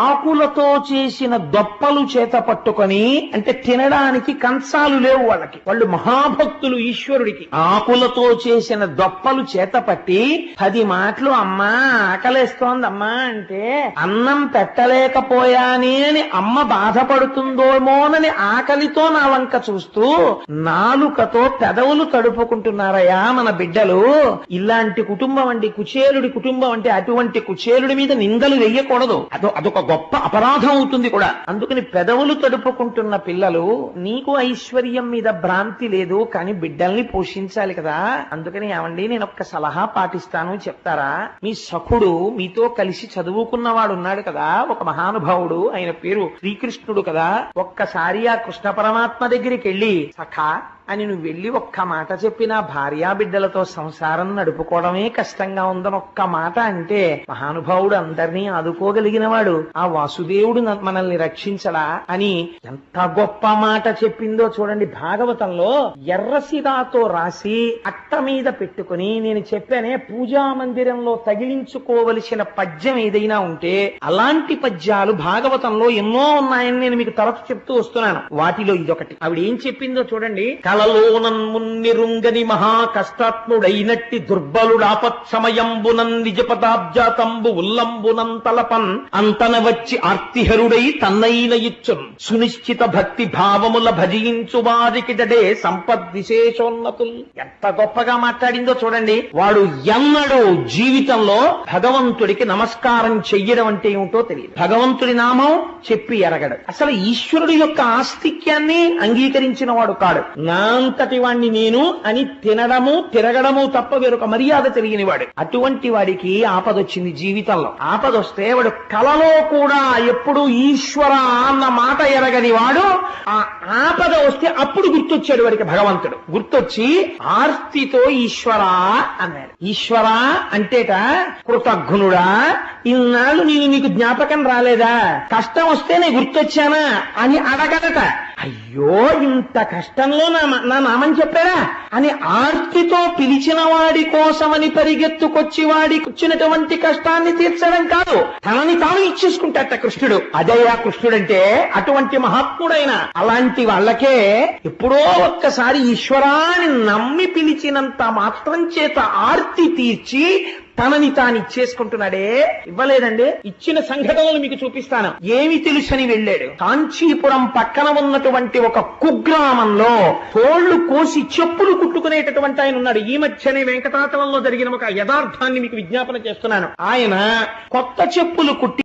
ఆకులతో చేసిన దొప్పలు చేత పట్టుకొని, అంటే తినడానికి కంచాలు లేవు వాళ్ళకి, వాళ్ళు మహాభక్తులు ఈశ్వరుడికి. ఆకులతో చేసిన దొప్పలు చేత పట్టి 10 మాటలు అమ్మా ఆకలేస్తోందమ్మా అంటే, అన్నం పెట్టలేకపోయానే అని అమ్మ బాధపడుతుందోమోనని ఆకలితో నా వంక చూస్తూ నాలుకతో పెదవులు తడుపుకుంటున్నారయ్యా మన బిడ్డలు. ఇలాంటి కుటుంబం అండి కుచేలుడి కుటుంబం అంటే. అటువంటి కుచేలుడి మీద నిందలు వెయ్యకూడదు, అదొక గొప్ప అపరాధం అవుతుంది కూడా. అందుకని పెదవులు తడుపుకుంటున్న పిల్లలు, నీకు ఐశ్వర్యం మీద భ్రాంతి లేదు కానీ బిడ్డల్ని పోషించాలి కదా. అందుకని ఏమండి నేను ఒక్క సలహా పాటిస్తాను చెప్తారా? మీ సఖుడు మీతో కలిసి చదువుకున్నవాడు ఉన్నాడు కదా, ఒక మహానుభావుడు, ఆయన పేరు శ్రీకృష్ణుడు కదా. ఒక్కసారి ఆ కృష్ణ పరమాత్మ దగ్గరికి వెళ్ళి, సఖా అని నువ్వు వెళ్ళి ఒక్క మాట చెప్పినా భార్యా బిడ్డలతో సంసారం నడుపుకోవడమే కష్టంగా ఉందని ఒక్క మాట అంటే, మహానుభావుడు అందరినీ ఆదుకోగలిగిన వాడు, ఆ వాసుదేవుడు మనల్ని రక్షించడా అని ఎంత గొప్ప మాట చెప్పిందో చూడండి. భాగవతంలో ఎర్రసిరాతో రాసి అట్ట మీద పెట్టుకుని నేను చెప్పానే, పూజా మందిరంలో తగిలించుకోవలసిన పద్యం ఏదైనా ఉంటే అలాంటి పద్యాలు భాగవతంలో ఎన్నో ఉన్నాయని నేను మీకు తరచు చెప్తూ వస్తున్నాను. వాటిలో ఇదొకటి. ఆవిడ ఏం చెప్పిందో చూడండి. కలలోనన్మున్నిరుంగని మహా కష్టాత్ముడైనట్టి దుర్బలుడాపత్సమయంబునన్ నిజపదాబ్జాతంబు ఉల్లంబునం తలపన్ అంతన వచ్చి ఆర్తిహరుడై తన్నైన ఇచ్చున్ సునిశ్చిత భక్తి భావముల భజించు వారికిటడే సంపద్ విశేషోన్నతులు. ఎంత గొప్పగా మాట్లాడిందో చూడండి. వాడు ఎన్నడూ జీవితంలో భగవంతుడికి నమస్కారం చెయ్యడం అంటే ఏమిటో తెలియదు, భగవంతుడి నామం చెప్పి ఎరగడు, అసలు ఈశ్వరుడి యొక్క ఆస్తిక్యాన్ని అంగీకరించిన వాడు కాడు. నా అంతటి వాణ్ణి నేను అని తినడము తిరగడము తప్ప వేరొక మర్యాద తెలియని వాడు. అటువంటి వాడికి ఆపదొచ్చింది జీవితంలో. ఆపదొస్తే వాడు కలలో కూడా ఎప్పుడు ఈశ్వర అన్న మాట ఎరగని వాడు, ఆ ఆపద వస్తే అప్పుడు గుర్తొచ్చాడు వాడికి భగవంతుడు. గుర్తొచ్చి ఆర్తితో ఈశ్వరా అన్నాడు. ఈశ్వరా అంటేట కృతజ్ఞుడా, ఇన్నాళ్ళు నేను నీకు జ్ఞాపకం రాలేదా, కష్టం వస్తే నేను గుర్తొచ్చానా అని అడగదట. అయ్యో ఇంత కష్టంలో నా నామని చెప్పారా అని ఆర్తితో పిలిచిన వాడి కోసమని పరిగెత్తుకొచ్చి వాడికి వచ్చినటువంటి కష్టాన్ని తీర్చడం కాదు, తనని తాను ఇచ్చేసుకుంటాట కృష్ణుడు. అదయ్యా కృష్ణుడంటే, అటువంటి మహాత్ముడైన. అలాంటి వాళ్ళకే ఎప్పుడో ఒక్కసారి ఈశ్వరాన్ని నమ్మి పిలిచినంత మాత్రం చేత ఆర్తి తీర్చి తనని తాను ఇచ్చేసుకుంటున్నాడే. ఇవ్వలేదండి. ఇచ్చిన సంఘటనలు మీకు చూపిస్తాను. ఏమి తెలుసని వెళ్ళాడు. కాంచీపురం పక్కన ఉన్నటువంటి ఒక కుగ్రామంలో తోళ్లు కోసి చెప్పులు కుట్టుకునేటటువంటి ఆయన ఉన్నాడు. ఈ మధ్యనే వెంకటాచలంలో జరిగిన ఒక యథార్థాన్ని మీకు విజ్ఞాపన చేస్తున్నాను. ఆయన కొత్త చెప్పులు కుట్టి